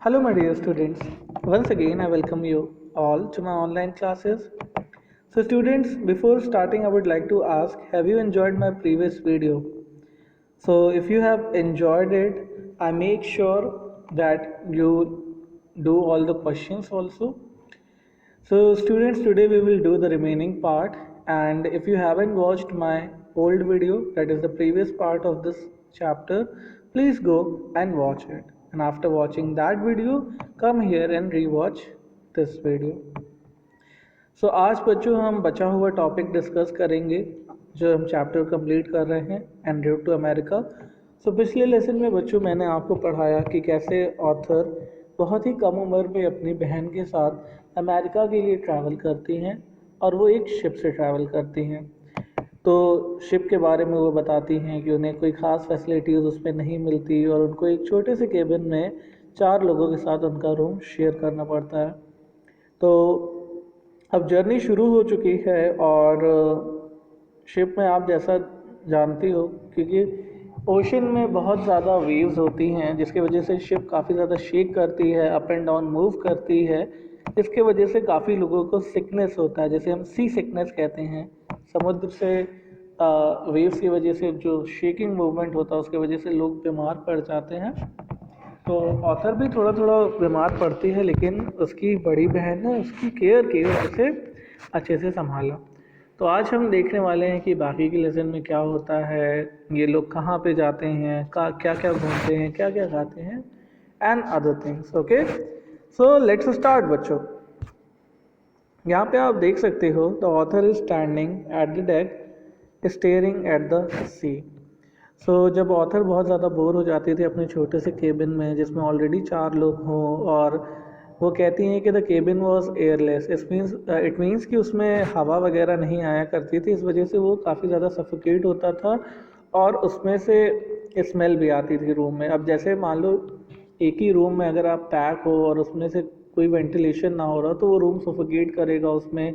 Hello, my dear students. Once again, I welcome you all to my online classes. So, students, before starting, I would like to ask, have you enjoyed my previous video? So, if you have enjoyed it, I make sure that you do all the questions also. So, students, today we will do the remaining part. And if you haven't watched my old video, that is the previous part of this chapter, please go and watch it. And after watching that video, come here and rewatch this video. सो आज बच्चों हम बचा हुआ topic discuss करेंगे जो हम chapter complete कर रहे हैं एन रूट टू अमेरिका। सो पिछले लेसन में बच्चों मैंने आपको पढ़ाया कि कैसे ऑथर बहुत ही कम उम्र में अपनी बहन के साथ अमेरिका के लिए ट्रैवल करती हैं और वो एक शिप से ट्रैवल करती हैं। तो शिप के बारे में वो बताती हैं कि उन्हें कोई ख़ास फैसिलिटीज़ उसमें नहीं मिलती और उनको एक छोटे से केबिन में 4 लोगों के साथ उनका रूम शेयर करना पड़ता है। तो अब जर्नी शुरू हो चुकी है और शिप में आप जैसा जानती हो क्योंकि ओशन में बहुत ज़्यादा वेव्स होती हैं जिसकी वजह से शिप काफ़ी ज़्यादा शेक करती है, अप एंड डाउन मूव करती है, जिसके वजह से काफ़ी लोगों को सिकनेस होता है, जैसे हम सी सिकनेस कहते हैं। समुद्र से वेव्स की वजह से जो शेकिंग मूवमेंट होता है उसकी वजह से लोग बीमार पड़ जाते हैं। तो ऑथर भी थोड़ा थोड़ा बीमार पड़ती है लेकिन उसकी बड़ी बहन ने उसकी केयर की और उसे अच्छे से संभाला। तो आज हम देखने वाले हैं कि बाकी के लेसन में क्या होता है, ये लोग कहाँ पे जाते हैं, क्या क्या घूमते हैं, क्या क्या खाते हैं and other things. Okay, so let's start बच्चों। यहाँ पे आप देख सकते हो the author is standing at the deck staring at the sea. So जब ऑथर बहुत ज़्यादा बोर हो जाती थी अपने छोटे से केबिन में जिसमें ऑलरेडी 4 लोग हों और वो कहती हैं कि the cabin was airless, it means कि उसमें हवा वगैरह नहीं आया करती थी, इस वजह से वो काफ़ी ज़्यादा सफोकेट होता था और उसमें से स्मेल भी आती थी रूम में। अब जैसे मान लो एक ही रूम में अगर आप पैक हो और उसमें से कोई वेंटिलेशन ना हो रहा तो वो रूम सफोकेट करेगा, उसमें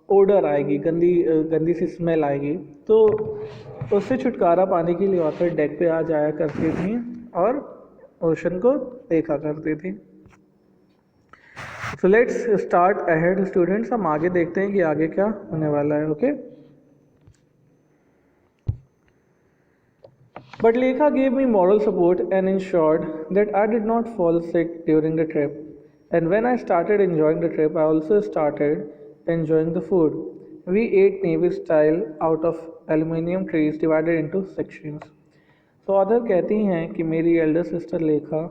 ओडर आएगी, गंदी गंदी सी स्मेल आएगी। तो उससे छुटकारा पाने के लिए ऑथर डेक पे आ जाया करती थी और ओशन को देखा करती थी। सो लेट्स स्टार्ट अहेड स्टूडेंट्स, हम आगे देखते हैं कि आगे क्या होने वाला है। ओके, बट लेखा gave me moral support and ensured that I did not fall sick during the trip. And when I started enjoying the trip, I also started enjoying the food. We ate Navy style out of aluminium trays divided into sections. तो author कहती हैं कि मेरी Elder sister लेखा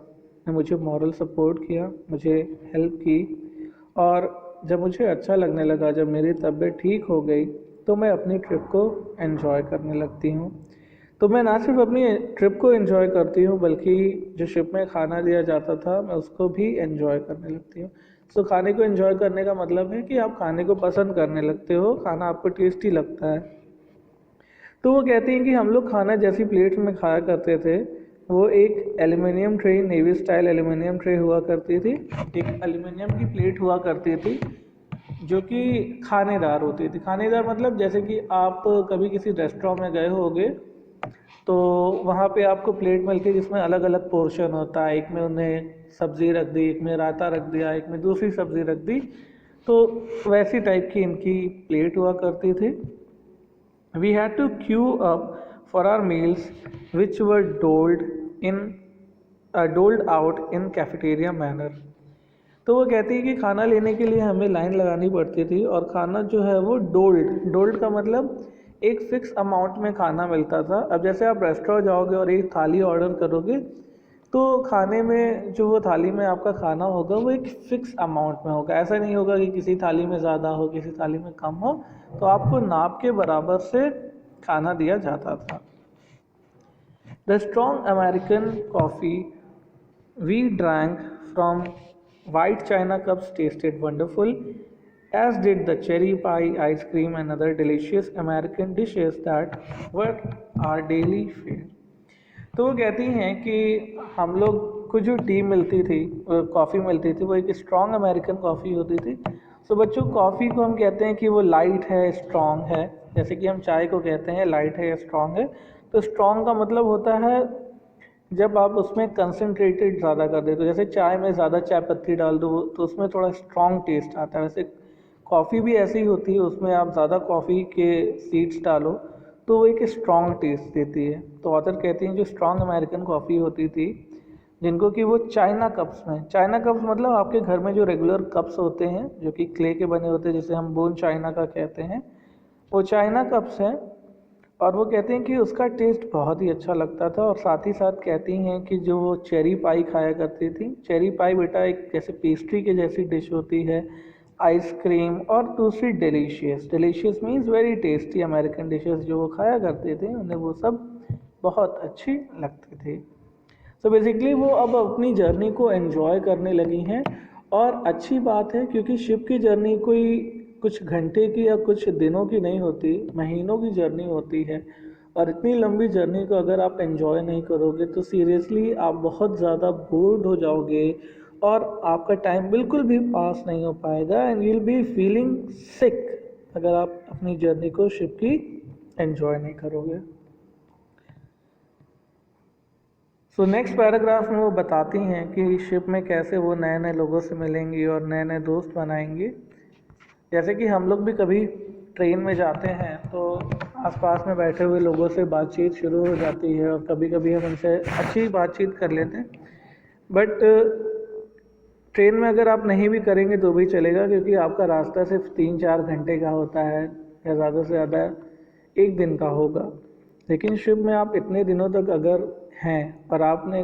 ने मुझे moral support किया, मुझे हेल्प की और जब मुझे अच्छा लगने लगा, जब मेरी तबीयत ठीक हो गई तो मैं अपनी ट्रिप को एंजॉय करने लगती हूँ। तो मैं ना सिर्फ अपनी ट्रिप को एंजॉय करती हूँ बल्कि जो शिप में खाना दिया जाता था मैं उसको भी एंजॉय करने लगती हूँ। सो खाने को एंजॉय करने का मतलब है कि आप खाने को पसंद करने लगते हो, खाना आपको टेस्टी लगता है। तो वो कहती हैं कि हम लोग खाना जैसी प्लेट में खाया करते थे, वो एक aluminium tray, navy style aluminium tray हुआ करती थी, एक एल्युमिनियम की प्लेट हुआ करती थी जो कि खानेदार होती थी। खानेदार मतलब जैसे कि आप कभी किसी रेस्टोरेंट में गए होगे तो वहाँ पे आपको प्लेट मिलती है जिसमें अलग अलग पोर्शन होता है, एक में उन्हें सब्ज़ी रख दी, एक में रायता रख दिया, एक में दूसरी सब्ज़ी रख दी। तो वैसी टाइप की इनकी प्लेट हुआ करती थी। We had to queue up for our meals which were doled out in cafeteria manner. तो वो कहती है कि खाना लेने के लिए हमें लाइन लगानी पड़ती थी और खाना जो है वो डोल्ड का मतलब एक फिक्स अमाउंट में खाना मिलता था। अब जैसे आप रेस्टोरेंट जाओगे और एक थाली ऑर्डर करोगे तो खाने में जो वो थाली में आपका खाना होगा वो एक फिक्स अमाउंट में होगा, ऐसा नहीं होगा कि किसी थाली में ज़्यादा हो किसी थाली में कम हो, तो आपको नाप के बराबर से खाना दिया जाता था। The strong American coffee we drank from white china cups tasted wonderful, as did the cherry pie, ice cream, and other delicious American dishes that were our daily fare. तो वो कहती हैं कि हम लोग को जो टी मिलती थी, कॉफ़ी मिलती थी, वो एक स्ट्रॉन्ग अमेरिकन कॉफ़ी होती थी। सो बच्चों, कॉफ़ी को हम कहते हैं कि वो लाइट है, स्ट्रॉन्ग है, जैसे कि हम चाय को कहते हैं लाइट है या स्ट्रॉन्ग है। तो स्ट्रॉन्ग का मतलब होता है जब आप उसमें कंसनट्रेटेड ज़्यादा कर देते हो, जैसे चाय में ज़्यादा चाय पत्ती डाल दो तो उसमें थोड़ा स्ट्रॉन्ग टेस्ट आता है। वैसे कॉफ़ी भी ऐसी ही होती है, उसमें आप ज़्यादा कॉफ़ी के सीड्स डालो तो वो एक स्ट्रॉन्ग टेस्ट देती है। तो ऑथर कहती हैं जो स्ट्रॉन्ग अमेरिकन कॉफ़ी होती थी, जिनको कि वो चाइना कप्स में, चाइना कप्स मतलब आपके घर में जो रेगुलर कप्स होते हैं जो कि क्ले के बने होते हैं, जिसे हम बोन चाइना का कहते हैं, वो चाइना कप्स हैं। और वो कहते हैं कि उसका टेस्ट बहुत ही अच्छा लगता था। और साथ ही साथ कहती हैं कि जो वो चेरी पाई खाया करती थी, चेरी पाई बेटा एक जैसे पेस्ट्री के जैसी डिश होती है, आइसक्रीम, और दूसरी delicious, delicious means very tasty American dishes जो वो खाया करते थे, उन्हें वो सब बहुत अच्छी लगती थी। सो बेसिकली वो अब अपनी जर्नी को एंजॉय करने लगी हैं। और अच्छी बात है क्योंकि शिप की जर्नी कोई कुछ घंटे की या कुछ दिनों की नहीं होती, महीनों की जर्नी होती है। और इतनी लंबी जर्नी को अगर आप एंजॉय नहीं करोगे तो सीरियसली आप बहुत ज़्यादा बोर्ड हो जाओगे और आपका टाइम बिल्कुल भी पास नहीं हो पाएगा and you will be feeling सिक अगर आप अपनी जर्नी को शिप की एंजॉय नहीं करोगे। सो नेक्स्ट पैराग्राफ में वो बताती हैं कि शिप में कैसे वो नए नए लोगों से मिलेंगी और नए नए दोस्त बनाएंगी। जैसे कि हम लोग भी कभी ट्रेन में जाते हैं तो आसपास में बैठे हुए लोगों से बातचीत शुरू हो जाती है और कभी कभी हम उनसे अच्छी बातचीत कर लेते हैं। बट ट्रेन में अगर आप नहीं भी करेंगे तो भी चलेगा, क्योंकि आपका रास्ता सिर्फ 3-4 घंटे का होता है या ज़्यादा से ज़्यादा एक दिन का होगा। लेकिन शिप में आप इतने दिनों तक अगर हैं और आपने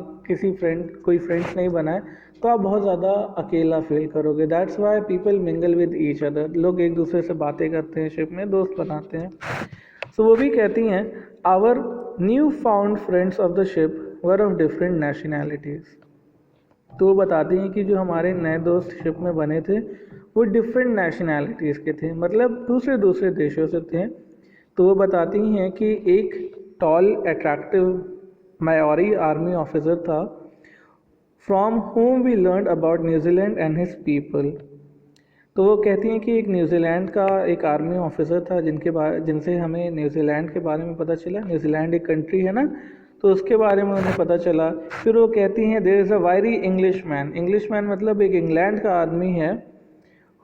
कोई फ्रेंड्स नहीं बनाए तो आप बहुत ज़्यादा अकेला फील करोगे। That's why people mingle with each other, लोग एक दूसरे से बातें करते हैं, शिप में दोस्त बनाते हैं। सो वो भी कहती हैं our new found friends of the ship were of different nationalities. तो वो बताती हैं कि जो हमारे नए दोस्त शिप में बने थे वो डिफरेंट नेशनैलिटीज़ के थे, मतलब दूसरे दूसरे देशों से थे। तो वो बताती हैं कि एक tall attractive Maori army officer था, from home we learn about New Zealand and his people. तो वो कहती हैं कि एक न्यूजीलैंड का एक आर्मी ऑफिसर था जिनसे हमें न्यूजीलैंड के बारे में पता चला। न्यूजीलैंड एक कंट्री है ना, तो उसके बारे में उन्हें पता चला। फिर वो कहती हैं there is a very English man, English man मतलब एक इंग्लैंड का आदमी है,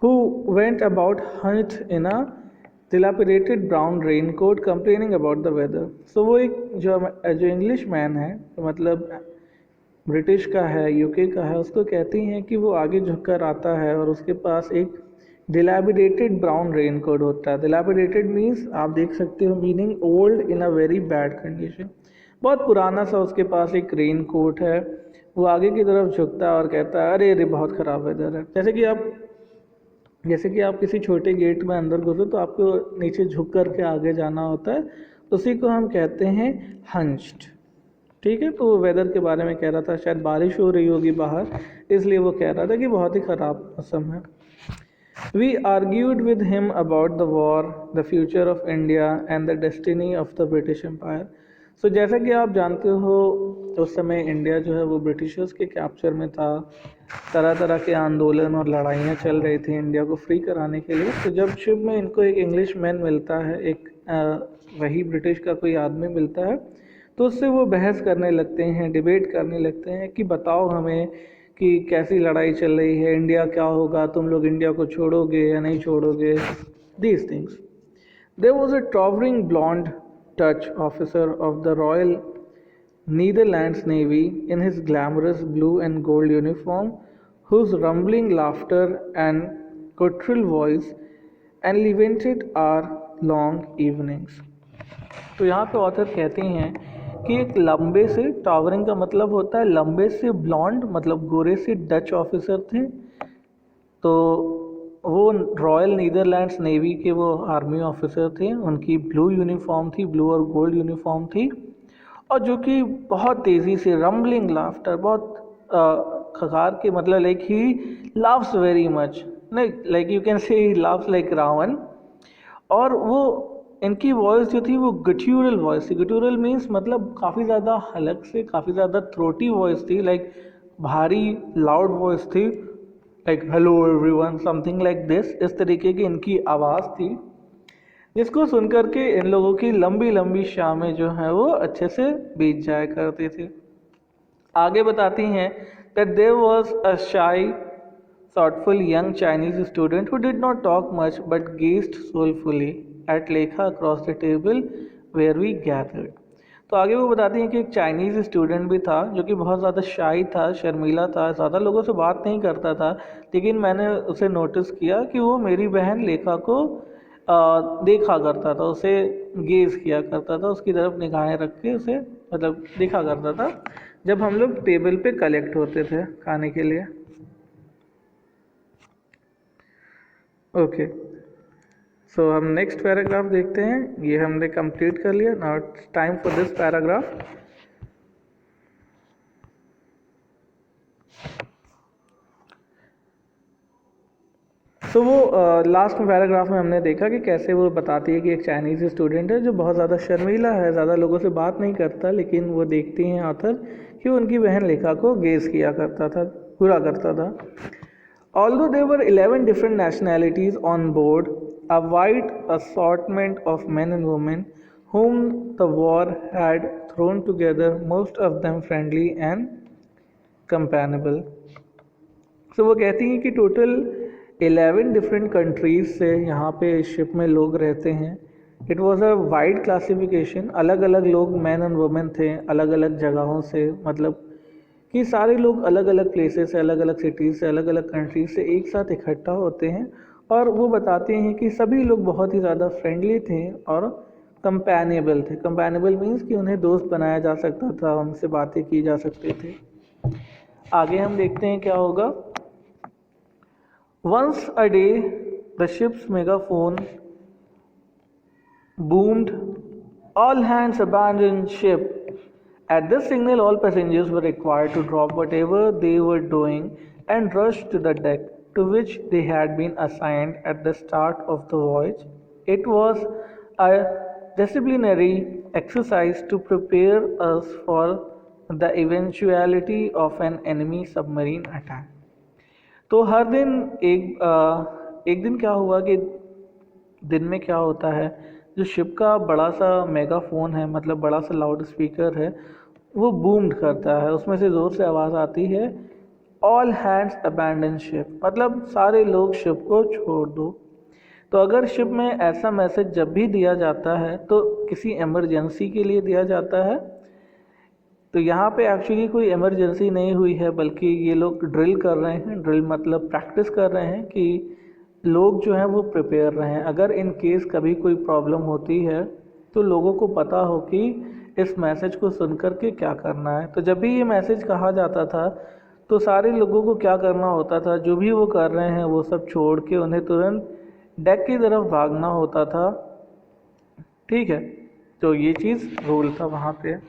who went about hunt in a dilapidated brown raincoat complaining about the weather। So वो एक जो इंग्लिश मैन है, तो मतलब ब्रिटिश का है, यूके का है, उसको कहती हैं कि वो आगे झुककर आता है और उसके पास एक डिलैपिडेटेड ब्राउन रेनकोट होता है। डिलैपिडेटेड मीन्स आप देख सकते हो meaning old in a very bad condition, बहुत पुराना सा उसके पास एक रेन कोट है। वो आगे की तरफ झुकता है और कहता है अरे अरे बहुत ख़राब वेदर है। जैसे कि आप किसी छोटे गेट में अंदर घुसो तो आपको नीचे झुक कर के आगे जाना होता है, उसी को हम कहते हैं हंच्ड। ठीक है, तो वो वेदर के बारे में कह रहा था, शायद बारिश हो रही होगी बाहर, इसलिए वो कह रहा था कि बहुत ही ख़राब मौसम है। We argued with him about the war, the future of India and the destiny of the British Empire. So जैसा कि आप जानते हो उस समय इंडिया जो है वो ब्रिटिशर्स के कैप्चर में था, तरह तरह के आंदोलन और लड़ाइयाँ चल रही थी इंडिया को फ्री कराने के लिए। तो जब शिप में इनको एक इंग्लिश मैन मिलता है, वही ब्रिटिश का कोई आदमी मिलता है, तो उससे वो बहस करने लगते हैं, डिबेट करने लगते हैं कि बताओ हमें कि कैसी लड़ाई चल रही है, इंडिया क्या होगा, तुम लोग इंडिया को छोड़ोगे या नहीं छोड़ोगे, these things. There was a towering blonde Dutch officer of the Royal Netherlands Navy in his glamorous blue and gold uniform, whose rumbling laughter and guttural voice enlivened our long evenings। तो यहाँ पे author कहती हैं कि एक लंबे से, towering का मतलब होता है लंबे से, ब्लॉन्ड मतलब गोरे से डच ऑफिसर थे। तो वो रॉयल नीदरलैंड्स नेवी के वो आर्मी ऑफिसर थे, उनकी ब्लू यूनिफॉर्म थी, ब्लू और गोल्ड यूनिफॉर्म थी, और जो कि बहुत तेज़ी से रम्बलिंग लाफ्टर, बहुत खकार के मतलब like he laughs very much, नहीं like you can say he laughs like Ravan. और वो इनकी वॉइस जो थी वो गट्यूरल वॉइस थी। गट्यूरल मीन्स मतलब काफ़ी ज़्यादा हलक से, काफ़ी ज़्यादा थ्रोटी वॉइस थी, लाइक भारी लाउड वॉइस थी, like hello everyone, something like this. इस तरीके की इनकी आवाज़ थी, जिसको सुनकर के इन लोगों की लंबी लंबी शामें जो हैं वो अच्छे से बीत जाया करती थी। आगे बताती हैं that there was a shy, thoughtful young Chinese student who did not talk much but gazed soulfully at Lekha across the table where we gathered. तो आगे वो बताती हैं कि एक चाइनीज़ स्टूडेंट भी था जो कि बहुत ज़्यादा शाई था, शर्मीला था, ज़्यादा लोगों से बात नहीं करता था, लेकिन मैंने उसे नोटिस किया कि वो मेरी बहन लेखा को देखा करता था, उसे गेज किया करता था, उसकी तरफ निगाहें रख के उसे मतलब देखा करता था जब हम लोग टेबल पे कलेक्ट होते थे खाने के लिए। ओके, सो हम नेक्स्ट पैराग्राफ देखते हैं। ये हमने कंप्लीट कर लिया। Now it's time for this paragraph. तो वो लास्ट पैराग्राफ में हमने देखा कि कैसे वो बताती है कि एक चाइनीज़ स्टूडेंट है जो बहुत ज़्यादा शर्मीला है, ज़्यादा लोगों से बात नहीं करता, लेकिन वो देखती हैं ऑथर कि उनकी बहन लेखा को गेज किया करता था, पूरा करता था। Although there were 11 different nationalities on board, a wide assortment of men and women whom the war had thrown together, most of them friendly and companionable. So वो कहती हैं कि टोटल 11 डिफरेंट कंट्रीज से यहाँ पे शिप में लोग रहते हैं। It was a wide classification, अलग अलग लोग मैन एंड वुमेन थे, अलग अलग जगहों से, मतलब कि सारे लोग अलग अलग प्लेसेस से, अलग अलग सिटीज़ से, अलग अलग कंट्रीज से एक साथ इकट्ठा होते हैं। और वो बताते हैं कि सभी लोग बहुत ही ज़्यादा फ्रेंडली थे और कंपैनिएबल थे। कंपैनिएबल मीन्स कि उन्हें दोस्त बनाया जा सकता था, उनसे बातें की जा सकते थे। आगे हम देखते हैं क्या होगा। Once a day, the ship's megaphone boomed, "All hands abandon ship." At this signal, all passengers were required to drop whatever they were doing and rush to the deck to which they had been assigned at the start of the voyage. It was a disciplinary exercise to prepare us for the eventuality of an enemy submarine attack. तो हर दिन एक दिन क्या हुआ कि दिन में क्या होता है, जो शिप का बड़ा सा मेगाफोन है, मतलब बड़ा सा लाउड स्पीकर है, वो बूम्ड करता है, उसमें से ज़ोर से आवाज़ आती है, ऑल हैंड्स अबैंडन शिप, मतलब सारे लोग शिप को छोड़ दो। तो अगर शिप में ऐसा मैसेज जब भी दिया जाता है तो किसी इमरजेंसी के लिए दिया जाता है। तो यहाँ पे एक्चुअली कोई इमरजेंसी नहीं हुई है, बल्कि ये लोग ड्रिल कर रहे हैं। ड्रिल मतलब प्रैक्टिस कर रहे हैं कि लोग जो हैं वो प्रिपेयर रहें, अगर इन केस कभी कोई प्रॉब्लम होती है तो लोगों को पता हो कि इस मैसेज को सुन कर के क्या करना है। तो जब भी ये मैसेज कहा जाता था तो सारे लोगों को क्या करना होता था, जो भी वो कर रहे हैं वो सब छोड़ के उन्हें तुरंत डेक की तरफ भागना होता था। ठीक है, तो ये चीज़ रूल था वहाँ पे।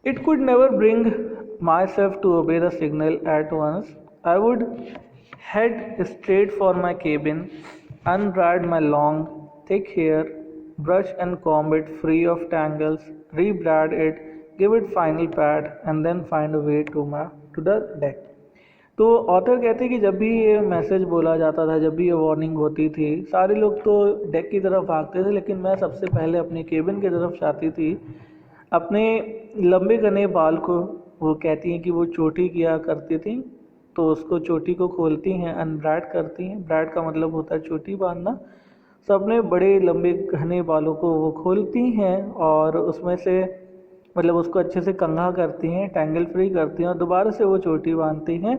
It could never bring myself to obey the signal at once. I would head straight for my cabin, unbraid my long, thick hair, brush and comb it free of tangles, rebraid it, give it final pat, and then find a way to the deck. तो author कहते हैं कि जब भी ये message बोला जाता था, जब भी ये वार्निंग होती थी, सारे लोग तो डेक की तरफ भागते थे, लेकिन मैं सबसे पहले अपने केबिन की तरफ जाती थी। अपने लंबे घने बाल को, वो कहती हैं कि वो चोटी किया करती थी, तो उसको चोटी को खोलती हैं, अनब्राइड करती हैं। ब्राइड का मतलब होता है चोटी बांधना। तो अपने बड़े लंबे घने बालों को वो खोलती हैं और उसमें से मतलब उसको अच्छे से कंघा करती हैं, टैंगल फ्री करती हैं और दोबारा से वो चोटी बांधती हैं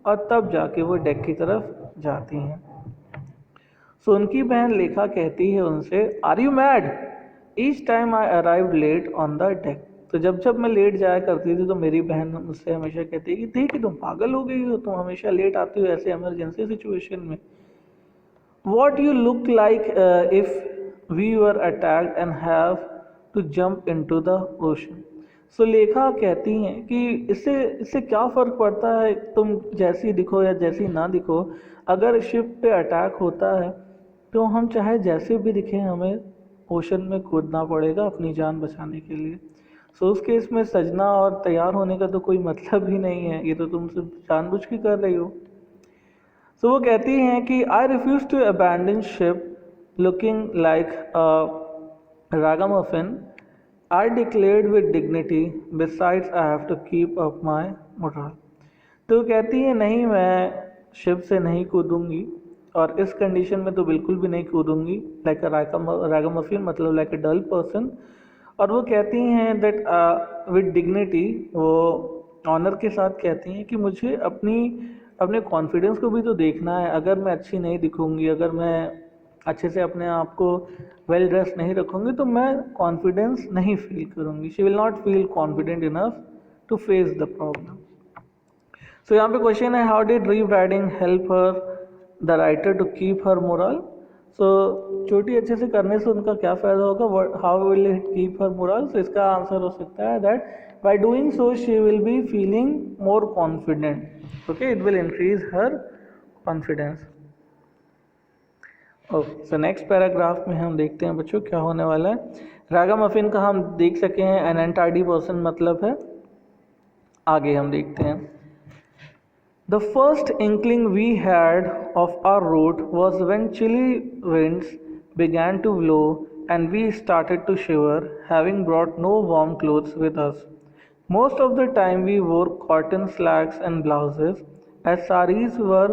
और तब जाके वो डेक की तरफ जाती हैं। सो उनकी बहन लेखा कहती है उनसे, "are you mad?" Each time I arrive late on the deck. तो जब जब मैं लेट जाया करती थी तो मेरी बहन मुझसे हमेशा कहती है कि देखिए तुम पागल हो गई हो, तुम हमेशा लेट आती हो ऐसे इमरजेंसी सिचुएशन में। What you look like if we were attacked and have to jump into the ocean. So Lekha कहती हैं कि इससे क्या फ़र्क पड़ता है तुम जैसी दिखो या जैसी ना दिखो, अगर शिप पे अटैक होता है तो हम चाहे जैसे भी दिखें हमें ओशन में कूदना पड़ेगा अपनी जान बचाने के लिए। सो उस केस में सजना और तैयार होने का तो कोई मतलब ही नहीं है, ये तो तुम सिर्फ जानबूझ के कर रही हो। सो वो कहती हैं कि I refuse to abandon ship looking like ragamuffin I declared with dignity, besides I have to keep up my morale. तो कहती है नहीं, मैं शिप से नहीं कूदूंगी और इस कंडीशन में तो बिल्कुल भी नहीं कूदूंगी, लाइक अ रैगामफिन, मतलब लाइक अ डल पर्सन। और वो कहती हैं दैट विद डिग्निटी, वो ऑनर के साथ कहती हैं कि मुझे अपने कॉन्फिडेंस को भी तो देखना है। अगर मैं अच्छी नहीं दिखूंगी, अगर मैं अच्छे से अपने आप को वेल ड्रेस नहीं रखूंगी, तो मैं कॉन्फिडेंस नहीं फील करूंगी। She will not feel confident enough to face the problem. So यहाँ पे क्वेश्चन है, how did rebraiding help her the writer to keep her morale. So चोटी अच्छे से करने से उनका क्या फ़ायदा होगा, how will it keep her morale. So इसका आंसर हो सकता है that by doing so she will be feeling more confident, okay, it will increase her confidence. Okay, so next paragraph में हम देखते हैं बच्चों क्या होने वाला है। रैगामफिन का हम देख सके हैं एन अनटाइडी पर्सन मतलब है। आगे हम देखते हैं, the first inkling we had of our route was when chilly winds began to blow and we started to shiver, having brought no warm clothes with us. Most of the time we wore cotton slacks and blouses, as saris were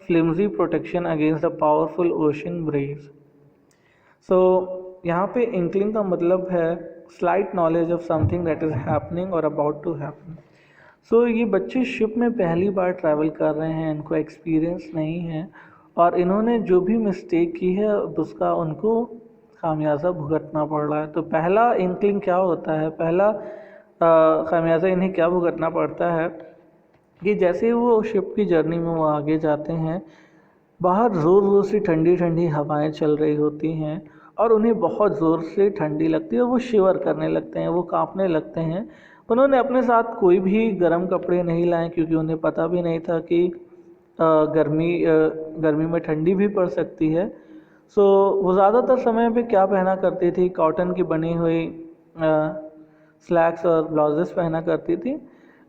flimsy protection against the powerful ocean breeze. So यहाँ पे inkling का मतलब है slight knowledge of something that is happening or about to happen. सो ये बच्चे ship में पहली बार travel कर रहे हैं, इनको एक्सपीरियंस नहीं है और इन्होंने जो भी मिस्टेक की है उसका उनको खामियाजा भुगतना पड़ रहा है। तो पहला इंक्लिंग क्या होता है, पहला खामियाजा इन्हें क्या भुगतना पड़ता है कि जैसे वो शिप की जर्नी में वो आगे जाते हैं, बाहर ज़ोर ज़ोर से ठंडी ठंडी हवाएं चल रही होती हैं और उन्हें बहुत ज़ोर से ठंडी लगती है, वो शिवर करने लगते हैं, वो कांपने लगते हैं। उन्होंने अपने साथ कोई भी गर्म कपड़े नहीं लाए क्योंकि उन्हें पता भी नहीं था कि गर्मी में ठंडी भी पड़ सकती है। सो वो ज़्यादातर समय पे क्या पहना करती थी, कॉटन की बनी हुई स्लैक्स और ब्लाउजेस पहना करती थी।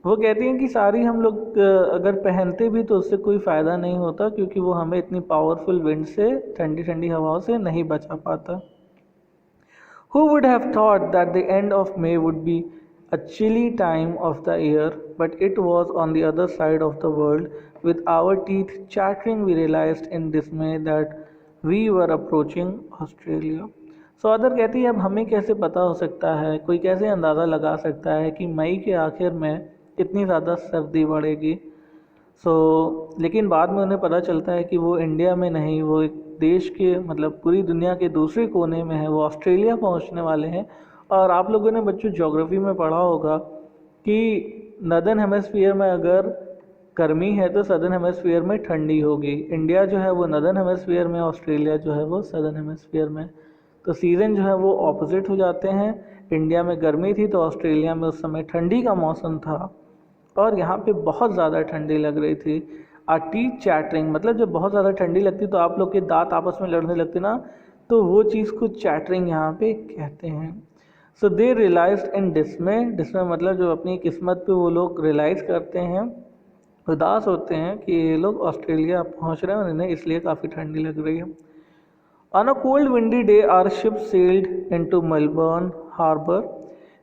वो कहती हैं कि सारी हम लोग अगर पहनते भी तो उससे कोई फ़ायदा नहीं होता क्योंकि वो हमें इतनी पावरफुल विंड से, ठंडी ठंडी हवाओं से नहीं बचा पाता। Who would have thought that the end of May would be a chilly time of the year, but it was on the other side of the world. With our teeth chattering, we realized in dismay that we were approaching Australia. So other कहती है, अब हमें कैसे पता हो सकता है, कोई कैसे अंदाज़ा लगा सकता है कि मई के आखिर में इतनी ज़्यादा सर्दी बढ़ेगी। लेकिन बाद में उन्हें पता चलता है कि वो इंडिया में नहीं, वो एक देश के मतलब पूरी दुनिया के दूसरे कोने में है, वो ऑस्ट्रेलिया पहुंचने वाले हैं। और आप लोगों ने बच्चों ज्योग्राफी में पढ़ा होगा कि नदर्न हेमिस्फीयर में अगर गर्मी है तो सदर्न हेमिस्फीयर में ठंडी होगी। इंडिया जो है वो नदर्न हेमिस्फीयर में, ऑस्ट्रेलिया जो है वो सदर्न हेमिस्फीयर में। तो सीज़न जो है वो ऑपोजिट हो जाते हैं। इंडिया में गर्मी थी तो ऑस्ट्रेलिया में उस समय ठंडी का मौसम था और यहाँ पे बहुत ज़्यादा ठंडी लग रही थी। आ टीथ चैटरिंग मतलब जब बहुत ज़्यादा ठंडी लगती तो आप लोग के दांत आपस में लड़ने लगते ना, तो वो चीज़ को चैटरिंग यहाँ पे कहते हैं। सो दे रियलाइज इन डिस्मे, डिस्मे मतलब जो अपनी किस्मत पे वो लोग रियलाइज़ करते हैं, उदास होते हैं कि ये लोग ऑस्ट्रेलिया पहुँच रहे हैं और इन्हें इसलिए काफ़ी ठंडी लग रही है। On a cold windy day our ship sailed into Melbourne harbour.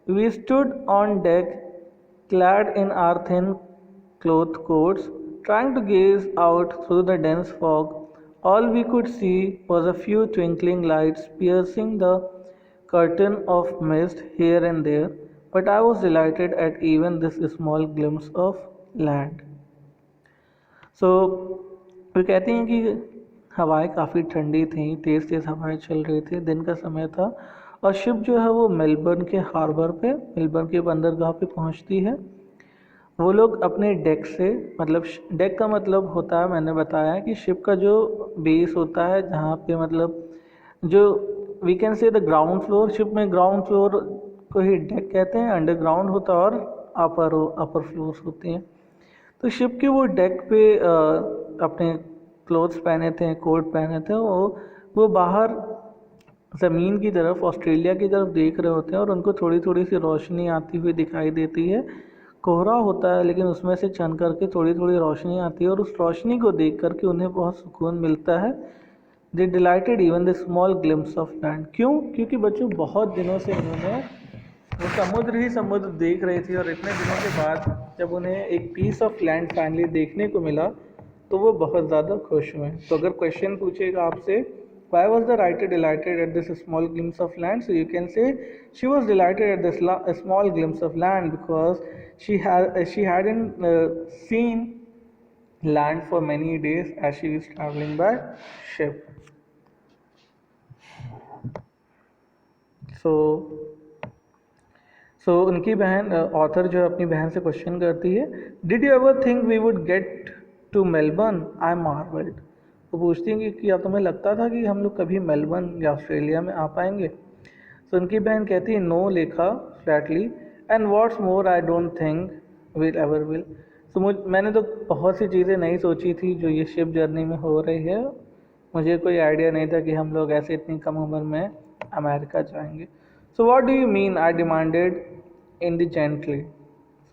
We stood on deck clad in our thin cloth coats, trying to gaze out through the dense fog. All we could see was a few twinkling lights piercing the curtain of mist here and there, but I was delighted at even this small glimpse of land. So वे कहती हैं कि हवाएं काफ़ी ठंडी थी, तेज़ तेज़ हवाएं चल रही थी, दिन का समय था और शिप जो है वो मेलबर्न के हार्बर पे, मेलबर्न के बंदरगाह पे पहुंचती है। वो लोग अपने डेक से, मतलब डेक का मतलब होता है, मैंने बताया कि शिप का जो बेस होता है जहाँ पे मतलब जो we can say the ground floor, ship में ग्राउंड फ्लोर को ही डेक कहते हैं, अंडरग्राउंड होता है और अपर फ्लोर्स होती हैं। तो शिप के वो डेक पे अपने क्लोथ्स पहने थे, कोट पहने थे, वो बाहर ज़मीन की तरफ, ऑस्ट्रेलिया की तरफ देख रहे होते हैं और उनको थोड़ी थोड़ी सी रोशनी आती हुई दिखाई देती है। कोहरा होता है लेकिन उसमें से चन करके थोड़ी थोड़ी रोशनी आती है और उस रोशनी को देख करके उन्हें बहुत सुकून मिलता है। They delighted even the small glimpse of land. क्यों? क्योंकि बच्चों बहुत दिनों से उन्होंने वो समुद्र ही समुद्र देख रही थी, और इतने दिनों के बाद जब उन्हें एक पीस ऑफ लैंड फाइनली देखने को मिला तो वो बहुत ज़्यादा खुश हुए। तो अगर क्वेश्चन पूछेगा आपसे, why was the writer delighted at this small glimpse of land, so you can say she was delighted at this small glimpse of land because she hadn't seen land for many days as she was traveling by ship. So उनकी बहन, author जो अपनी बहन से question करती है, did you ever think we would get to Melbourne, I marvelled. वो पूछती है कि क्या तुम्हें लगता था कि हम लोग कभी मेलबर्न या ऑस्ट्रेलिया में आ पाएंगे। तो उनकी बहन कहती है, नो लेखा, Flatley, and what's more I don't think will ever will. तो मैंने तो बहुत सी चीज़ें नहीं सोची थी जो ये शिप जर्नी में हो रही है। मुझे कोई आइडिया नहीं था कि हम लोग ऐसे इतनी कम उम्र में अमेरिका जाएंगे। So what do you mean, I demanded indignantly.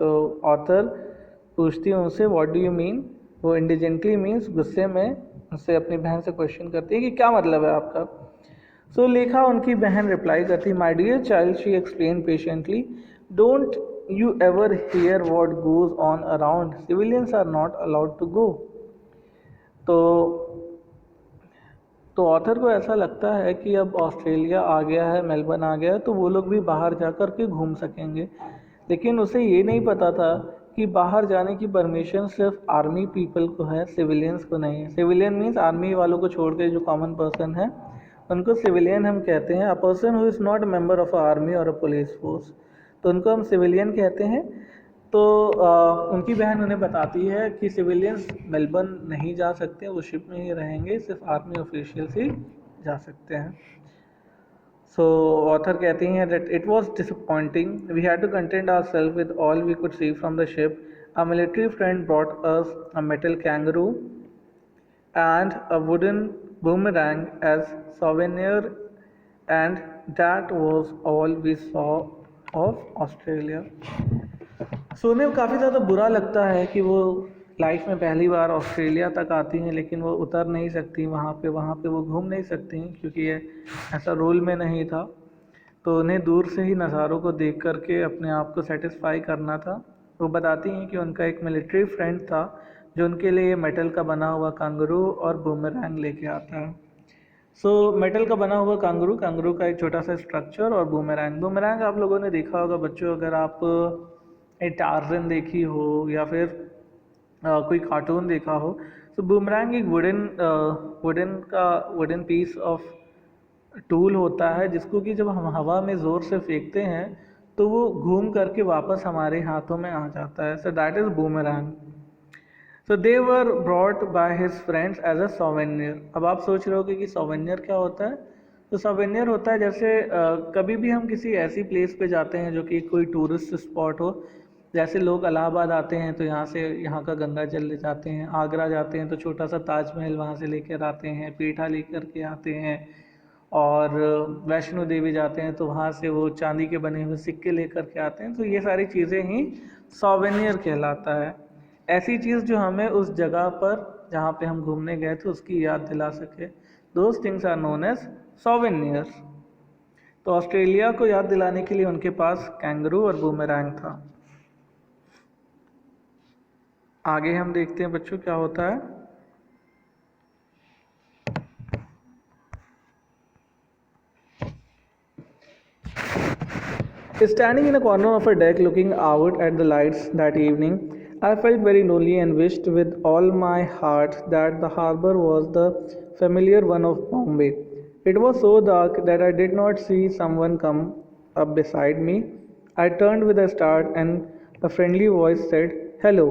So author पूछती है उनसे, व्हाट डू यू मीन। वो इंडिजेंटली मीन्स गुस्से में उससे अपनी बहन से क्वेश्चन करती है कि क्या मतलब है आपका। सो लेखा, उनकी बहन रिप्लाई करती, my dear child, she explain patiently, don't you ever hear what goes on around, civilians are not allowed to go. तो ऑथर को ऐसा लगता है कि अब ऑस्ट्रेलिया आ गया है, मेलबर्न आ गया है, तो वो लोग भी बाहर जा कर के घूम सकेंगे। लेकिन उसे ये नहीं पता था कि बाहर जाने की परमिशन सिर्फ आर्मी पीपल को है, सिविलियंस को नहीं है। सिविलियन मीन्स आर्मी वालों को छोड़ के जो कॉमन पर्सन है उनको सिविलियन हम कहते हैं। A person who is not a member of army और अ पुलिस फोर्स, तो उनको हम सिविलियन कहते हैं। तो उनकी बहन उन्हें बताती है कि सिविलियंस मेलबर्न नहीं जा सकते, वो शिप में ही रहेंगे, सिर्फ आर्मी ऑफिशियल्स ही जा सकते हैं। सो ऑथर कहती हैं that it was disappointing, we had to content our self with all we could see from the ship. A military friend brought us a metal kangaroo and a wooden boomerang as souvenir, and that was all we saw of Australia. सो उन्हें काफ़ी ज़्यादा बुरा लगता है कि वो life में पहली बार ऑस्ट्रेलिया तक आती हैं, लेकिन वो उतर नहीं सकती वहाँ पे वो घूम नहीं सकती क्योंकि ये ऐसा रोल में नहीं था। तो उन्हें दूर से ही नज़ारों को देख करके अपने आप को सेटिस्फाई करना था। वो बताती हैं कि उनका एक मिलिट्री फ्रेंड था जो उनके लिए मेटल का बना हुआ कांगरू और बूमरैंग लेके आता है। सो मेटल का बना हुआ कांगरू का एक छोटा सा स्ट्रक्चर, और बूमरैंग आप लोगों ने देखा होगा बच्चों, अगर आप एक टार्जन देखी हो या फिर कोई कार्टून देखा हो, तो बूमरैंग एक वुडन पीस ऑफ टूल होता है जिसको कि जब हम हवा में ज़ोर से फेंकते हैं तो वो घूम करके वापस हमारे हाथों में आ जाता है। So that is boomerang. So they were brought by his friends as a souvenir. अब आप सोच रहे होगे कि सोवेनियर क्या होता है। तो सोवेनियर होता है जैसे कभी भी हम किसी ऐसी प्लेस पे जाते हैं जो कि कोई टूरिस्ट स्पॉट हो, जैसे लोग इलाहाबाद आते हैं तो यहाँ से यहाँ का गंगा जल ले जाते हैं, आगरा जाते हैं तो छोटा सा ताजमहल वहाँ से लेकर आते हैं, पेठा लेकर के आते हैं, और वैष्णो देवी जाते हैं तो वहाँ से वो चांदी के बने हुए सिक्के लेकर के आते हैं। तो ये सारी चीज़ें ही सोवेनियर कहलाता है। ऐसी चीज़ जो हमें उस जगह पर जहाँ पे हम घूमने गए थे उसकी याद दिला सके, those things are known as souvenirs. तो ऑस्ट्रेलिया को याद दिलाने के लिए उनके पास कैंगरू और बूमरैंग था। आगे हम देखते हैं बच्चों क्या होता है। Standing in a corner of a deck looking out at the lights that evening, I felt very lonely and wished with all my heart that the harbour was the familiar one of Bombay. It was so dark that I did not see someone come up beside me. I turned with a start and a friendly voice said, "Hello."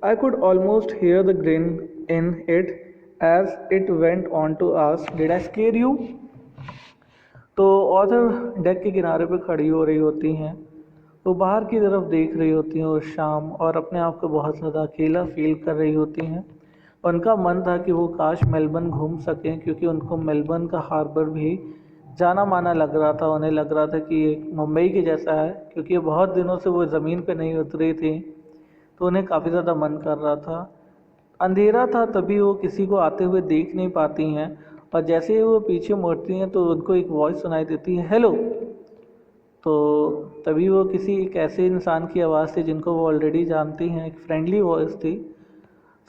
I could almost hear the grin in it as it went on to ask, "Did I scare you?" तो author deck के किनारे पे खड़ी हो रही होती हैं, वो बाहर की तरफ देख रही होती हैं उस शाम, और अपने आप को बहुत ज़्यादा अकेला फील कर रही होती हैं। उनका मन था कि वो काश मेलबर्न घूम सकें, क्योंकि उनको मेलबर्न का हार्बर भी जाना माना लग रहा था। उन्हें लग रहा था कि ये मुंबई के जैसा है, क्योंकि बहुत दिनों से वो ज़मीन पे नहीं उतरी थी, तो उन्हें काफ़ी ज़्यादा मन कर रहा था। अंधेरा था तभी वो किसी को आते हुए देख नहीं पाती हैं, और जैसे ही वो पीछे मुड़ती हैं तो उनको एक वॉइस सुनाई देती है, "हेलो।" तो तभी वो किसी एक ऐसे इंसान की आवाज़ थी जिनको वो ऑलरेडी जानती हैं, एक फ्रेंडली वॉइस थी।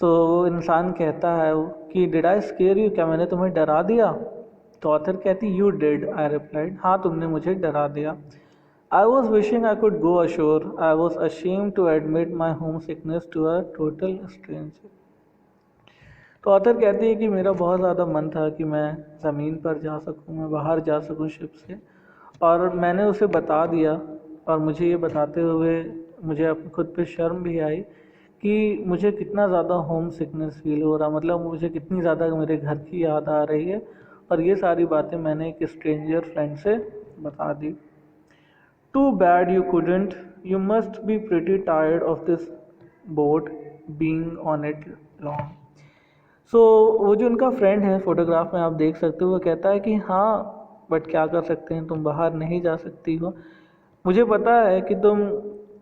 तो वो इंसान कहता है कि डिड आई स्केयर यू, क्या मैंने तुम्हें डरा दिया? तो ऑथर कहती यू डिड, आई रिप्लाइड, हाँ तुमने मुझे डरा दिया। I was wishing I could go ashore, I was ashamed to admit my home sickness to a total stranger. तो ऑथर कहती है कि मेरा बहुत ज़्यादा मन था कि मैं ज़मीन पर जा सकूं, मैं बाहर जा सकूं शिप से, और मैंने उसे बता दिया। और मुझे ये बताते हुए मुझे अपने खुद पे शर्म भी आई कि मुझे कितना ज़्यादा होम सिकनेस फील हो रहा, मतलब मुझे कितनी ज़्यादा मेरे घर की याद आ रही है। और ये सारी बातें मैंने एक स्ट्रेंजर फ्रेंड से बता दी। Too bad you couldn't, you must be pretty tired of this boat being on it long. So वो जो उनका फ्रेंड है, फोटोग्राफ में आप देख सकते हो, वो कहता है कि हाँ बट क्या कर सकते हैं, तुम बाहर नहीं जा सकती हो। मुझे पता है कि तुम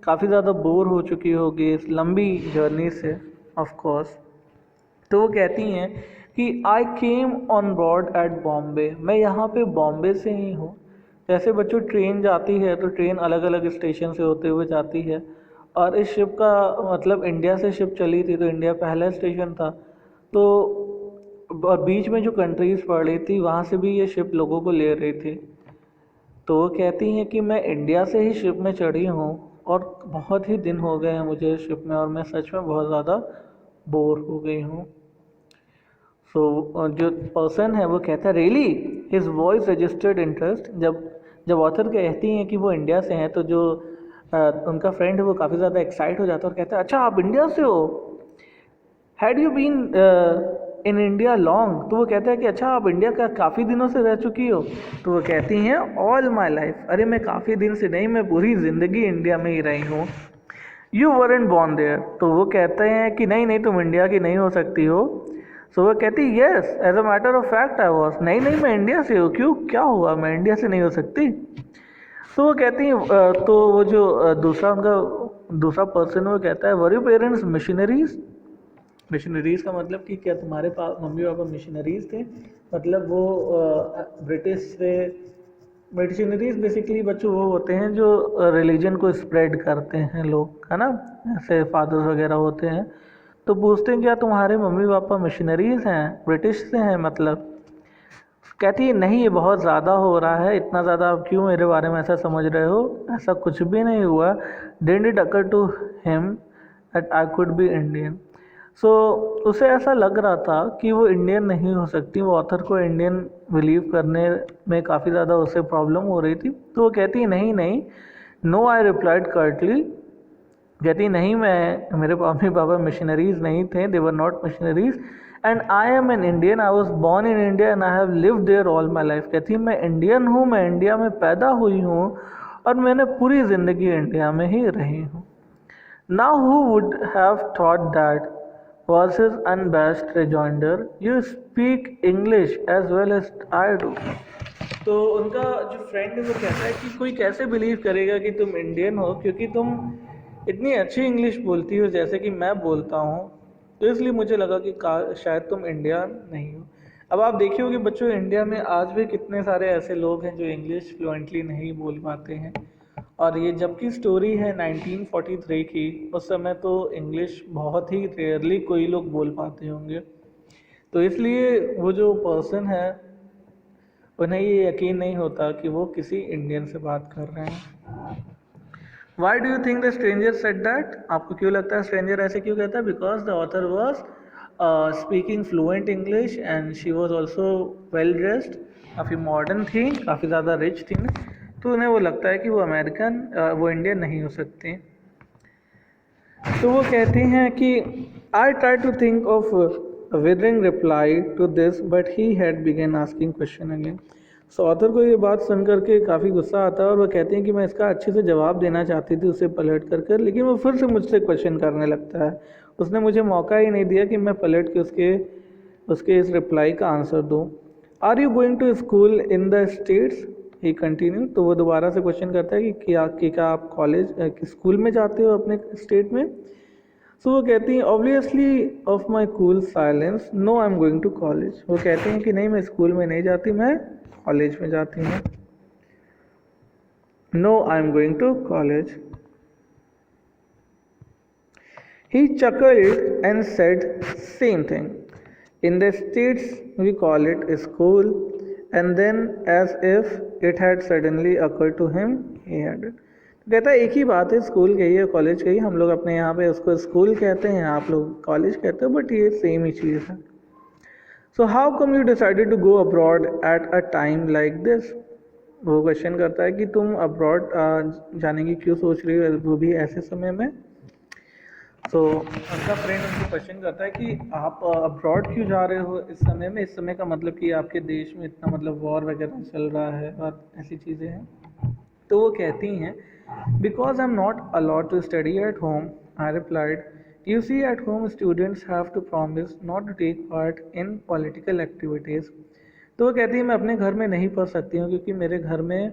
काफ़ी ज़्यादा बोर हो चुकी होगी इस लंबी जर्नी से, ऑफ कोर्स। तो वो कहती हैं कि I came on board at Bombay, मैं यहाँ पे बॉम्बे से ही हूँ। जैसे बच्चों ट्रेन जाती है तो ट्रेन अलग अलग स्टेशन से होते हुए जाती है, और इस शिप का मतलब इंडिया से शिप चली थी तो इंडिया पहला स्टेशन था। तो और बीच में जो कंट्रीज़ पड़ रही थी वहाँ से भी ये शिप लोगों को ले रही थी। तो वो कहती हैं कि मैं इंडिया से ही शिप में चढ़ी हूँ और बहुत ही दिन हो गए हैं मुझे शिप में, और मैं सच में बहुत ज़्यादा बोर हो गई हूँ। सो जो पर्सन है वो कहता है really, his voice registered interest. जब जब ऑथर कहती हैं कि वो इंडिया से हैं तो जो उनका फ्रेंड है वो काफ़ी ज़्यादा एक्साइट हो जाता है और कहता है अच्छा आप इंडिया से हो, had you been in India long. तो वो कहता है कि अच्छा आप इंडिया का काफ़ी दिनों से रह चुकी हो। तो वो कहती हैं ऑल माई लाइफ, अरे मैं काफ़ी दिन से नहीं, मैं पूरी ज़िंदगी इंडिया में ही रही हूँ। You weren't born there. तो वो कहते हैं कि नहीं नहीं तुम इंडिया की नहीं हो सकती हो। सो वो कहती yes as a matter of fact I was, नहीं नहीं मैं इंडिया से हूँ, क्यों क्या हुआ, मैं इंडिया से नहीं हो सकती। तो वो कहती हैं तो वो जो दूसरा उनका दूसरा पर्सन वो कहता है were you parents missionaries. Missionaries का मतलब कि क्या तुम्हारे पास मम्मी पापा मिशनरीज़ थे, मतलब वो ब्रिटिश से। मिशनरीज़ बेसिकली बच्चों वो होते हैं जो रिलीजन को स्प्रेड करते हैं लोग, है ना, ऐसे फादर्स वगैरह होते हैं। तो पूछते हैं क्या तुम्हारे मम्मी पापा मिशनरीज़ हैं, ब्रिटिश से हैं मतलब। कहती है नहीं ये बहुत ज़्यादा हो रहा है, इतना ज़्यादा आप क्यों मेरे बारे में ऐसा समझ रहे हो, ऐसा कुछ भी नहीं हुआ। Didn't it occur to him that I could be Indian. So उसे ऐसा लग रहा था कि वो इंडियन नहीं हो सकती, वो ऑथर को इंडियन बिलीव करने में काफ़ी ज़्यादा उसे प्रॉब्लम हो रही थी। तो वो कहती नहीं नहीं, नो आई रिप्लाइड कर्टली। कहती नहीं मैं, मेरे मम्मी पापा मिशनरीज नहीं थे, they were not missionaries, and I am an Indian, I was born in India and I have lived there all my life. कहती मैं इंडियन हूँ, मैं इंडिया में पैदा हुई हूँ और मैंने पूरी ज़िंदगी इंडिया में ही रही हूँ। Now who would have thought that was his unabashed rejoinder, you speak English as well as I do। तो उनका जो फ्रेंड है वो कहता है कि कोई कैसे बिलीव करेगा कि तुम इंडियन हो क्योंकि तुम इतनी अच्छी इंग्लिश बोलती हो जैसे कि मैं बोलता हूँ, तो इसलिए मुझे लगा कि शायद तुम इंडियन नहीं हो। अब आप देखिए हो कि बच्चों इंडिया में आज भी कितने सारे ऐसे लोग हैं जो इंग्लिश फ्लुएंटली नहीं बोल पाते हैं, और ये जबकि स्टोरी है 1943 की, उस समय तो इंग्लिश बहुत ही रेयरली कोई लोग बोल पाते होंगे। तो इसलिए वो जो पर्सन है उन्हें ये यकीन नहीं होता कि वो किसी इंडियन से बात कर रहे हैं। Why do you think the stranger said that, आपको क्यों लगता है स्ट्रेंजर ऐसे क्यों कहता है? Because the author was speaking fluent English and she was also well dressed, काफ़ी मॉडर्न थी, काफ़ी ज़्यादा रिच थी ना, तो उन्हें वो लगता है कि वो अमेरिकन वो इंडियन नहीं हो सकती। तो वो कहती हैं कि I try to think of withering reply to this but he had begun asking question again. So author को ये बात सुन करके काफ़ी गुस्सा आता है और वो कहती हैं कि मैं इसका अच्छे से जवाब देना चाहती थी उसे पलट कर, लेकिन वो फिर से मुझसे क्वेश्चन करने लगता है। उसने मुझे मौका ही नहीं दिया कि मैं पलट के उसके इस रिप्लाई का आंसर दूँ। Are you going to school in the States, he continue. तो वो दोबारा से क्वेश्चन करता है कि क्या आप कॉलेज स्कूल में जाते हो अपने स्टेट में। सो वो कहती हैं obviously of my cool silence no I am going to college. वो कहती हैं कि नहीं मैं स्कूल में नहीं जाती, मैं कॉलेज में जाती हूँ। No, I'm going to college. He chuckled and said, same thing. In the States, we call it school, and then, as if it had suddenly occurred to him, he added. कहता है एक ही बात है, school कही है college कही, हम लोग अपने यहाँ पे उसको स्कूल कहते हैं, आप लोग कॉलेज कहते हो, बट ये सेम ही चीज़ है. So how come you decided to go abroad at a time like this. वो क्वेश्चन करता है कि तुम अब्रॉड जाने की क्यों सोच रही हो, वो भी ऐसे समय में. तो उनका फ्रेंड उनको क्वेश्चन करता है कि आप अब्रॉड क्यों जा रहे हो इस समय में. इस समय का मतलब कि आपके देश में इतना मतलब वॉर वगैरह चल रहा है और ऐसी चीज़ें हैं. तो वो कहती हैं, because I am not allowed to study at home. I replied, you see at home students have to promise not to take part in political activities. तो वो कहती है मैं अपने घर में नहीं पढ़ सकती हूँ क्योंकि मेरे घर में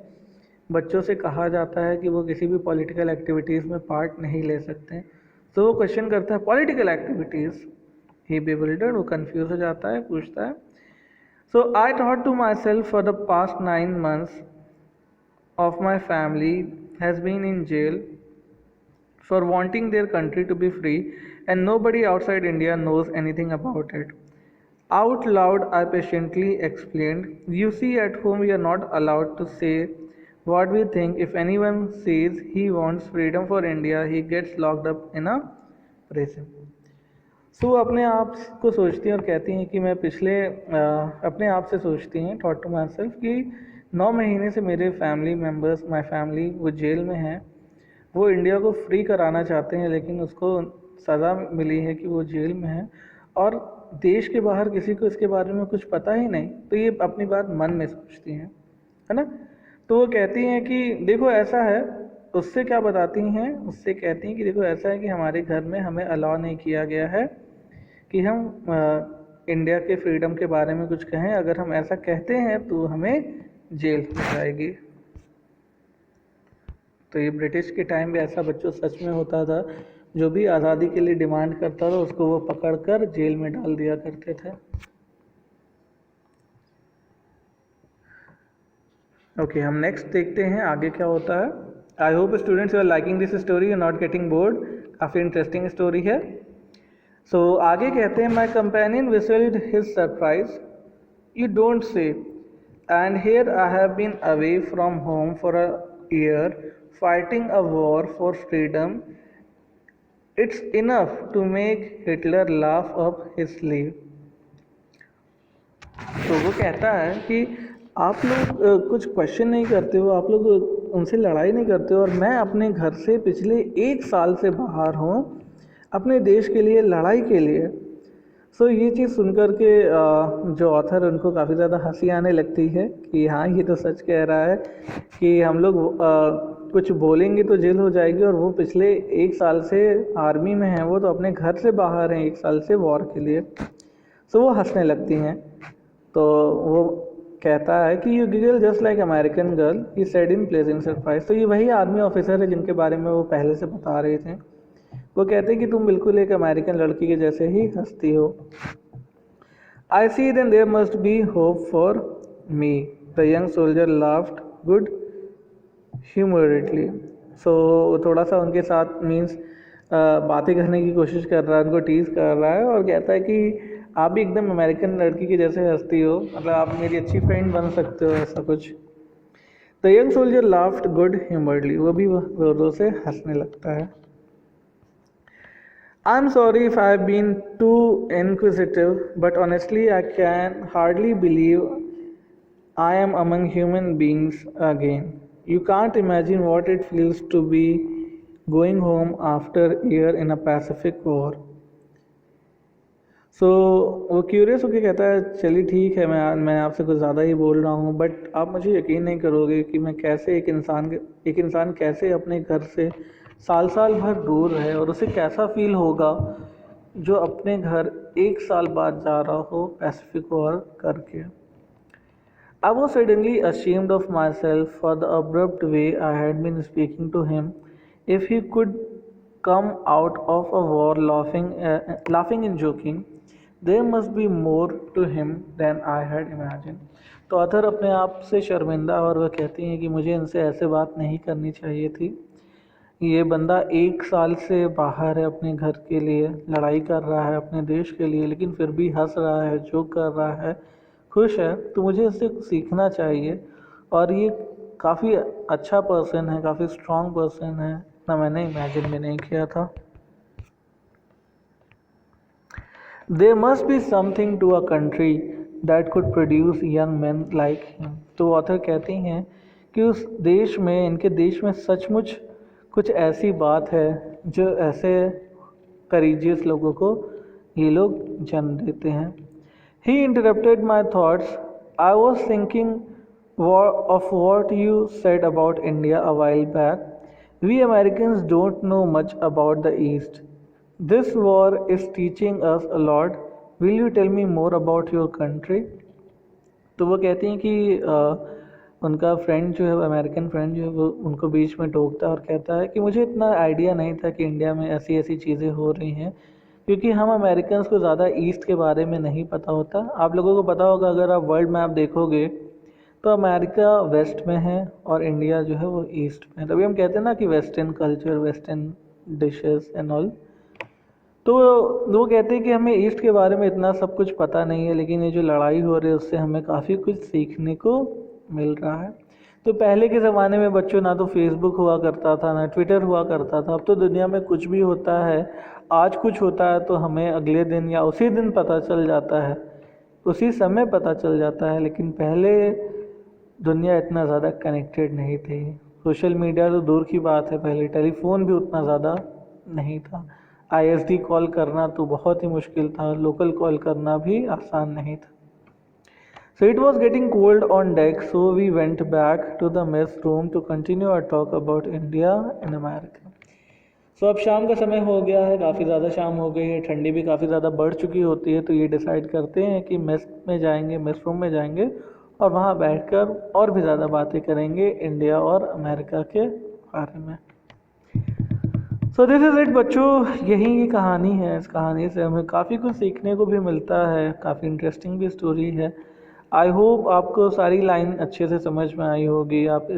बच्चों से कहा जाता है कि वो किसी भी पॉलिटिकल एक्टिविटीज़ में पार्ट नहीं ले सकते. तो वो क्वेश्चन करता है पॉलिटिकल एक्टिविटीज़. ही bewildered, वो कंफ्यूज हो जाता है, पूछता है. So I thought to my self for the past 9 months of my family has been in jail for wanting their country to be free, and nobody outside India knows anything about it. Out loud, I patiently explained, you see, at home we are not allowed to say what we think. If anyone says he wants freedom for India, he gets locked up in a prison. सो वो अपने आप को सोचती हैं और कहती हैं कि मैं अपने आप से सोचती हैं, थॉट टू माई सेल्फ, कि 9 महीने से मेरे फैमिली मेम्बर्स, माई फैमिली, वो जेल में हैं. वो इंडिया को फ्री कराना चाहते हैं लेकिन उसको सज़ा मिली है कि वो जेल में है और देश के बाहर किसी को इसके बारे में कुछ पता ही नहीं. तो ये अपनी बात मन में सोचती हैं, है ना. तो वो कहती हैं कि देखो ऐसा है. उससे क्या बताती हैं, उससे कहती हैं कि देखो ऐसा है कि हमारे घर में हमें अलाउ नहीं किया गया है कि हम इंडिया के फ्रीडम के बारे में कुछ कहें. अगर हम ऐसा कहते हैं तो हमें जेल हो जाएगी. तो ये ब्रिटिश के टाइम में ऐसा बच्चों सच में होता था. जो भी आज़ादी के लिए डिमांड करता था उसको वो पकड़कर जेल में डाल दिया करते थे. ओके, हम नेक्स्ट देखते हैं आगे क्या होता है. I hope students you are liking this story, you not getting bored. काफ़ी इंटरेस्टिंग स्टोरी है. सो आगे कहते हैं, my companion whistled his surprise, you don't say, and here I have been away from home for a year fighting a war for freedom. It's enough to make Hitler laugh up his sleeve. तो वो कहता है कि आप लोग कुछ question नहीं करते हो, आप लोग उनसे लड़ाई नहीं करते हो, और मैं अपने घर से पिछले 1 साल से बाहर हूँ अपने देश के लिए, लड़ाई के लिए. सो ये चीज़ सुनकर के जो ऑथर, उनको काफ़ी ज़्यादा हंसी आने लगती है कि हाँ ये तो सच कह रहा है कि हम लोग कुछ बोलेंगे तो जेल हो जाएगी, और वो पिछले 1 साल से आर्मी में हैं, वो तो अपने घर से बाहर हैं 1 साल से वॉर के लिए. सो वो हंसने लगती हैं. तो वो कहता है कि you giggle just like American girl, he said in pleasant surprise. तो ये वही आर्मी ऑफिसर है जिनके बारे में वो पहले से बता रहे थे. वो कहते हैं कि तुम बिल्कुल एक अमेरिकन लड़की के जैसे ही हंसती हो. I see then there must be hope for me. The young soldier laughed good humouredly. So थोड़ा सा उनके साथ मीन्स बातें करने की कोशिश कर रहा है, उनको टीज कर रहा है, और कहता है कि आप भी एकदम अमेरिकन लड़की की जैसे हंसती हो, मतलब आप मेरी अच्छी फ्रेंड बन सकते हो, ऐसा कुछ. The young soldier laughed good humouredly. वो भी जोरों से हंसने लगता है. I'm sorry if I've been too inquisitive, but honestly, I can hardly believe I am among human beings again. You can't imagine what it feels to be going home after a year in a Pacific war. सो वो curious होकर कहता है, चलिए ठीक है, मैं आपसे कुछ ज़्यादा ही बोल रहा हूँ, बट आप मुझे यकीन नहीं करोगे कि मैं कैसे एक इंसान कैसे अपने घर से साल साल भर दूर है, और उसे कैसा फील होगा जो अपने घर 1 साल बाद जा रहा हो पैसिफिक वॉर करके. I was suddenly ashamed of myself for the abrupt way I had been speaking to him. If he could come out of a war laughing and joking, there must be more to him than I had imagine. तो author अपने आप से शर्मिंदा और वह कहती हैं कि मुझे इनसे ऐसे बात नहीं करनी चाहिए थी। ये बंदा 1 साल से बाहर है, अपने घर के लिए लड़ाई कर रहा है, अपने देश के लिए, लेकिन फिर भी हंस रहा है, जोक कर रहा है, खुश है। तो मुझे इससे सीखना चाहिए। और ये काफ़ी अच्छा पर्सन है, काफ़ी स्ट्रॉन्ग पर्सन है, ना मैंने इमेजिन भी नहीं किया था। There must be something to a country that could produce young man like him. तो ऑथर कहती हैं कि उस देश में, इनके देश में सचमुच कुछ ऐसी बात है जो ऐसे करेजियस लोगों को ये लोग जन्म देते हैं। He interrupted my thoughts, I was thinking of what you said about India a while back. We Americans don't know much about the East. This war is teaching us a lot. Will you tell me more about your country? तो वो कहती हैं कि उनका friend जो है, American friend जो है, वो उनको बीच में टोकता है और कहता है कि मुझे इतना आइडिया नहीं था कि इंडिया में ऐसी ऐसी चीज़ें हो रही हैं, क्योंकि हम अमेरिकन को ज़्यादा ईस्ट के बारे में नहीं पता होता। आप लोगों को पता होगा, अगर आप वर्ल्ड मैप देखोगे तो अमेरिका वेस्ट में है और इंडिया जो है वो ईस्ट में है। तभी हम कहते हैं ना कि western culture, western dishes and all. तो वो कहते हैं कि हमें ईस्ट के बारे में इतना सब कुछ पता नहीं है, लेकिन ये जो लड़ाई हो रही है उससे हमें काफ़ी कुछ सीखने को मिल रहा है। तो पहले के ज़माने में बच्चों, ना तो फेसबुक हुआ करता था, ना ट्विटर हुआ करता था। अब तो दुनिया में कुछ भी होता है, आज कुछ होता है तो हमें अगले दिन या उसी दिन पता चल जाता है, उसी समय पता चल जाता है। लेकिन पहले दुनिया इतना ज़्यादा कनेक्टेड नहीं थी। सोशल मीडिया तो दूर की बात है, पहले टेलीफोन भी उतना ज़्यादा नहीं था। आईएसडी कॉल करना तो बहुत ही मुश्किल था, लोकल कॉल करना भी आसान नहीं था। So it was getting cold on deck, so we went back to the mess room to continue our talk about India and America. So अब शाम का समय हो गया है, काफ़ी ज़्यादा शाम हो गई है, ठंडी भी काफ़ी ज़्यादा बढ़ चुकी होती है। तो ये डिसाइड करते हैं कि मेस में जाएंगे, मेस रूम में जाएंगे और वहाँ बैठकर और भी ज़्यादा बातें करेंगे इंडिया और अमेरिका के बारे में। सो दिस इज़ इट बच्चों, यही कहानी है। इस कहानी से हमें काफ़ी कुछ सीखने को भी मिलता है, काफ़ी इंटरेस्टिंग भी स्टोरी है। आई होप आपको सारी लाइन अच्छे से समझ में आई होगी। आप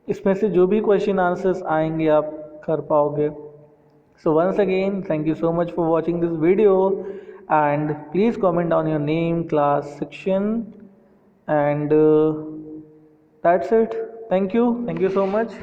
इसमें से जो भी क्वेश्चन आंसर्स आएंगे आप कर पाओगे। So once again thank you so much for watching this video and please comment on your name, class, section and that's it. Thank you so much.